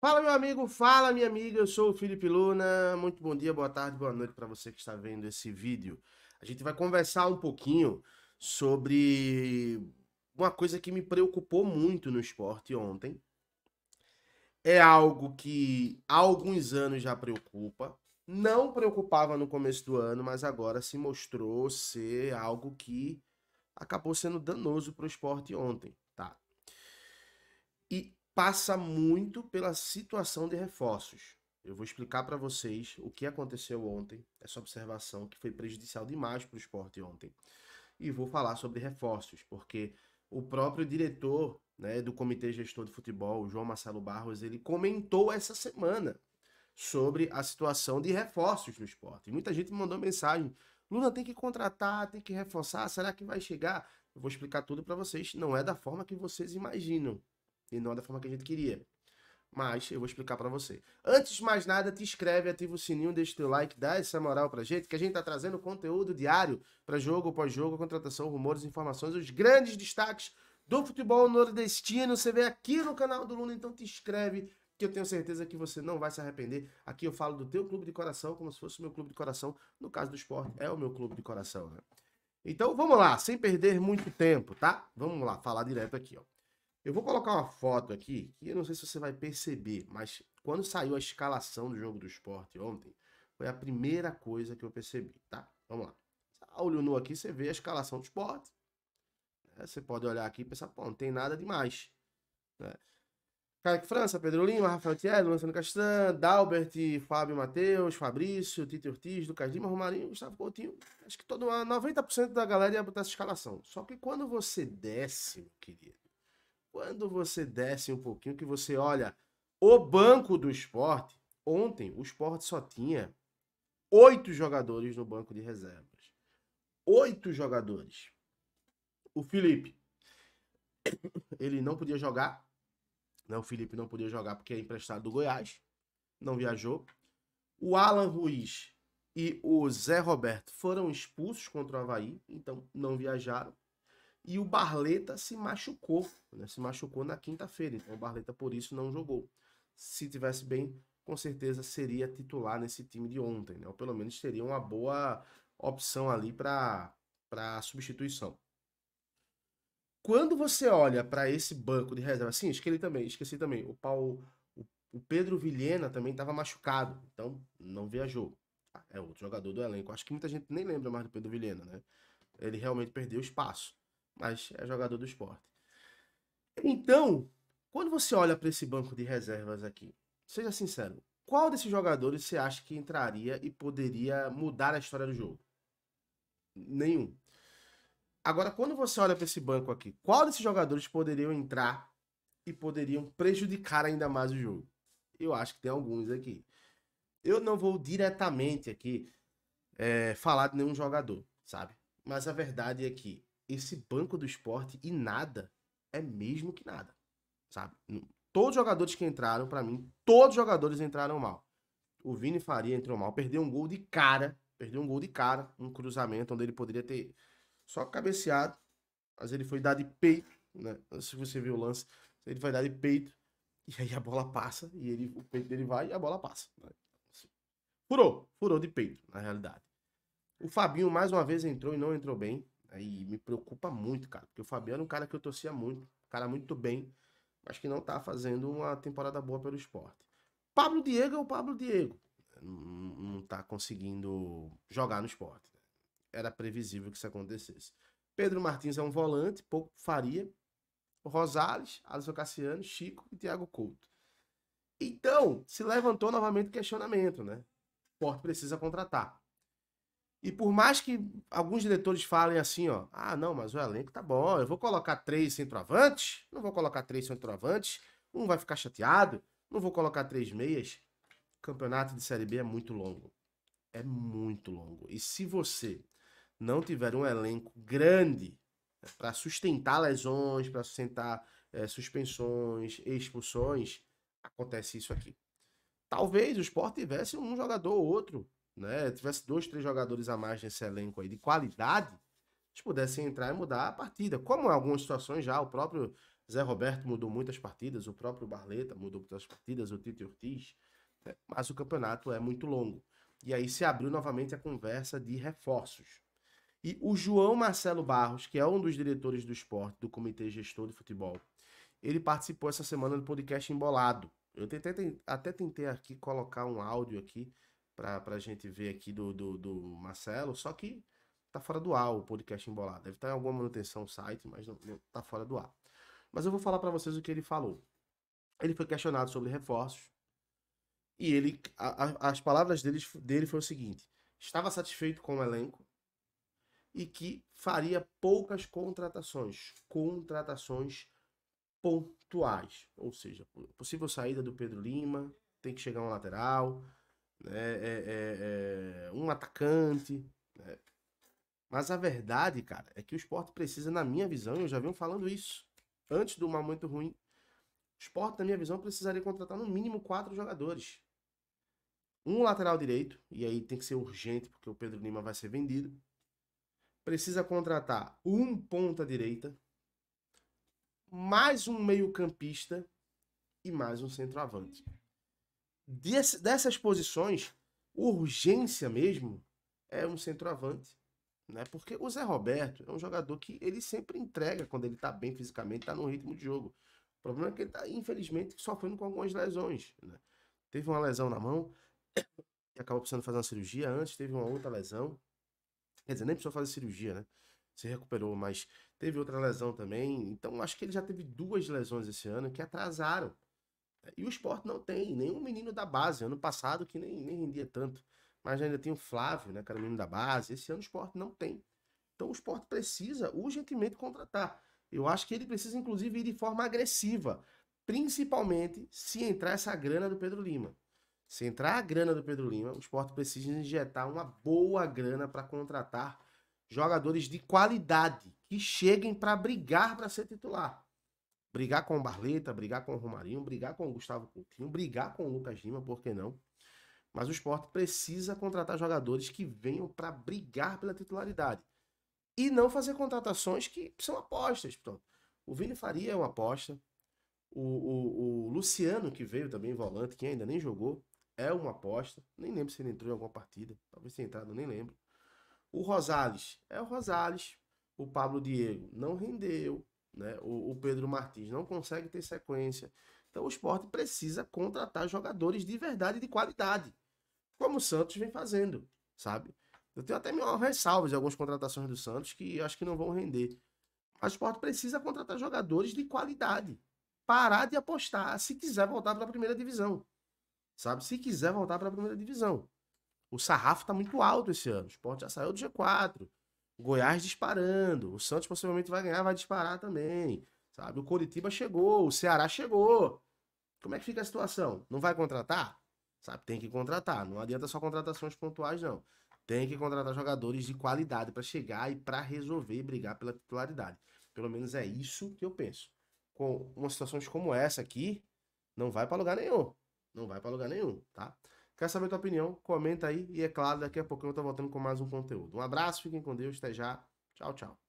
Fala, meu amigo, fala, minha amiga. Eu sou o Felipe Luna. Muito bom dia, boa tarde, boa noite para você que está vendo esse vídeo. A gente vai conversar um pouquinho sobre uma coisa que me preocupou muito no esporte ontem. É algo que há alguns anos já preocupa. Não preocupava no começo do ano, mas agora se mostrou ser algo que acabou sendo danoso para o esporte ontem, tá? E passa muito pela situação de reforços. Eu vou explicar para vocês o que aconteceu ontem, essa observação que foi prejudicial demais para o esporte ontem. E vou falar sobre reforços, porque o próprio diretor, né, do Comitê Gestor de Futebol, João Marcelo Barros, ele comentou essa semana sobre a situação de reforços no esporte. Muita gente me mandou mensagem: Luna, tem que contratar, tem que reforçar, será que vai chegar? Eu vou explicar tudo para vocês. Não é da forma que vocês imaginam e não é da forma que a gente queria. Mas eu vou explicar para você. Antes de mais nada, te inscreve, ativa o sininho, deixa o teu like, dá essa moral pra gente, que a gente tá trazendo conteúdo diário para jogo, pós-jogo, contratação, rumores, informações, os grandes destaques do futebol nordestino. Você vê aqui no canal do Luna, então te inscreve, que eu tenho certeza que você não vai se arrepender. Aqui eu falo do teu clube de coração, como se fosse o meu clube de coração. No caso do esporte, é o meu clube de coração, né? Então vamos lá, sem perder muito tempo, tá? Vamos lá, falar direto aqui, ó. Eu vou colocar uma foto aqui, que eu não sei se você vai perceber, mas quando saiu a escalação do jogo do esporte ontem, foi a primeira coisa que eu percebi, tá? Vamos lá. A olho nu aqui, você vê a escalação do esporte. Né? Você pode olhar aqui e pensar, pô, não tem nada demais. Né? Kaique França, Pedro Lima, Rafael Thierry, Luciano Castan, Dalbert, Fábio Matheus, Fabrício, Tite Ortiz, Lucas Lima, Romarinho, Gustavo Coutinho. Acho que 90% da galera ia botar essa escalação. Só que quando você desce, meu querido, quando você desce um pouquinho, que você olha o banco do esporte, ontem o esporte só tinha 8 jogadores no banco de reservas. 8 jogadores. O Felipe, ele não podia jogar, né? O Felipe não podia jogar porque é emprestado do Goiás, não viajou. O Alan Ruiz e o Zé Roberto foram expulsos contra o Avaí, então não viajaram. E o Barleta se machucou, né? Se machucou na quinta-feira, então o Barleta por isso não jogou. Se tivesse bem, com certeza seria titular nesse time de ontem, né? Ou pelo menos teria uma boa opção ali para substituição. Quando você olha para esse banco de reserva, sim, esqueci também, o Pedro Vilhena também estava machucado, então não viajou. É outro jogador do elenco. Acho que muita gente nem lembra mais do Pedro Vilhena, né? Ele realmente perdeu espaço, mas é jogador do esporte. Então, quando você olha para esse banco de reservas aqui, seja sincero, qual desses jogadores você acha que entraria e poderia mudar a história do jogo? Nenhum. Agora, quando você olha para esse banco aqui, qual desses jogadores poderiam entrar e poderiam prejudicar ainda mais o jogo? Eu acho que tem alguns aqui. Eu não vou diretamente aqui falar de nenhum jogador, sabe? Mas a verdade é que esse banco do esporte e nada é mesmo que nada, sabe? Todos os jogadores que entraram, pra mim, todos os jogadores entraram mal. O Vini Faria entrou mal, perdeu um gol de cara, um cruzamento onde ele poderia ter só cabeceado, mas ele foi dar de peito, né? Se você viu o lance, ele vai dar de peito e aí a bola passa e o peito dele vai e a bola passa. Né? Furou de peito, na realidade. O Fabinho mais uma vez entrou e não entrou bem. Aí me preocupa muito, cara, porque o Fabinho era um cara que eu torcia muito, um cara muito bem, mas que não tá fazendo uma temporada boa pelo esporte. Pablo Diego é o Pablo Diego. Não tá conseguindo jogar no esporte. Era previsível que isso acontecesse. Pedro Martins é um volante, pouco faria. Rosales, Alisson Cassiano, Chico e Thiago Couto. Então, se levantou novamente o questionamento, né? O esporte precisa contratar. E por mais que alguns diretores falem assim, ó, ah, não, mas o elenco tá bom, eu vou colocar 3 centroavantes, não vou colocar 3 centroavantes, um vai ficar chateado, não vou colocar 3 meias. O campeonato de Série B é muito longo. É muito longo. E se você não tiver um elenco grande para sustentar lesões, para sustentar suspensões, expulsões, acontece isso aqui. Talvez o Sport tivesse um jogador ou outro, né? Tivesse 2, 3 jogadores a mais nesse elenco aí de qualidade, eles pudessem entrar e mudar a partida. Como em algumas situações já, o próprio Zé Roberto mudou muitas partidas, o próprio Barleta mudou muitas partidas, o Tite Ortiz, né? Mas o campeonato é muito longo. E aí se abriu novamente a conversa de reforços. E o João Marcelo Barros, que é um dos diretores do esporte, do Comitê Gestor de Futebol, ele participou essa semana do podcast Embolado. Eu até tentei aqui colocar um áudio aqui pra gente ver aqui do Marcelo, só que tá fora do ar o podcast Embolado. Deve estar em alguma manutenção no site, mas não tá fora do ar. Mas eu vou falar para vocês o que ele falou. Ele foi questionado sobre reforços e as palavras dele foi o seguinte: estava satisfeito com o elenco e que faria poucas contratações pontuais, ou seja, possível saída do Pedro Lima, tem que chegar um lateral, né, um atacante, né? Mas a verdade, cara, é que o esporte precisa, na minha visão, eu já venho falando isso, antes do momento ruim, o esporte, na minha visão, precisaria contratar no mínimo 4 jogadores. Um lateral direito, e aí tem que ser urgente, porque o Pedro Lima vai ser vendido. Precisa contratar um ponta direita, mais um meio-campista e mais um centroavante. Dessas posições, urgência mesmo é um centroavante, né? Porque o Zé Roberto é um jogador que ele sempre entrega quando ele tá bem fisicamente, tá no ritmo de jogo. O problema é que ele tá, infelizmente, sofrendo com algumas lesões, né? Teve uma lesão na mão, e acabou precisando fazer uma cirurgia antes, teve uma outra lesão. Quer dizer, nem precisou fazer cirurgia, né? Se recuperou, mas teve outra lesão também. Então, acho que ele já teve 2 lesões esse ano que atrasaram. E o Sport não tem nenhum menino da base. Ano passado que nem rendia tanto. Mas ainda tem o Flávio, né? Que era o menino da base. Esse ano o Sport não tem. Então o Sport precisa urgentemente contratar. Eu acho que ele precisa, inclusive, ir de forma agressiva. Principalmente se entrar essa grana do Pedro Lima. Se entrar a grana do Pedro Lima, o Sport precisa injetar uma boa grana para contratar jogadores de qualidade que cheguem para brigar para ser titular. Brigar com o Barleta, brigar com o Romarinho, brigar com o Gustavo Coutinho, brigar com o Lucas Lima, por que não? Mas o Sport precisa contratar jogadores que venham para brigar pela titularidade. E não fazer contratações que são apostas. Pronto. O Vini Faria é uma aposta. O Luciano, que veio também volante, que ainda nem jogou, é uma aposta. Nem lembro se ele entrou em alguma partida. Talvez tenha entrado, nem lembro. O Rosales é o Rosales. O Pablo Diego não rendeu. Né? O Pedro Martins não consegue ter sequência. Então o Sport precisa contratar jogadores de verdade e de qualidade. Como o Santos vem fazendo, sabe? Eu tenho até minhas ressalvas de algumas contratações do Santos que acho que não vão render. Mas o Sport precisa contratar jogadores de qualidade. Parar de apostar se quiser voltar para a primeira divisão. Sabe? Se quiser voltar para a primeira divisão. O sarrafo está muito alto esse ano. O Sport já saiu do G4. O Goiás disparando. O Santos possivelmente vai ganhar, vai disparar também. Sabe? O Coritiba chegou. O Ceará chegou. Como é que fica a situação? Não vai contratar? Sabe? Tem que contratar. Não adianta só contratações pontuais, não. Tem que contratar jogadores de qualidade para chegar e para resolver e brigar pela titularidade. Pelo menos é isso que eu penso. Com umas situações como essa aqui, não vai para lugar nenhum. Não vai para lugar nenhum, tá? Quer saber a tua opinião? Comenta aí e é claro, daqui a pouco eu tô voltando com mais um conteúdo. Um abraço, fiquem com Deus, até já. Tchau, tchau.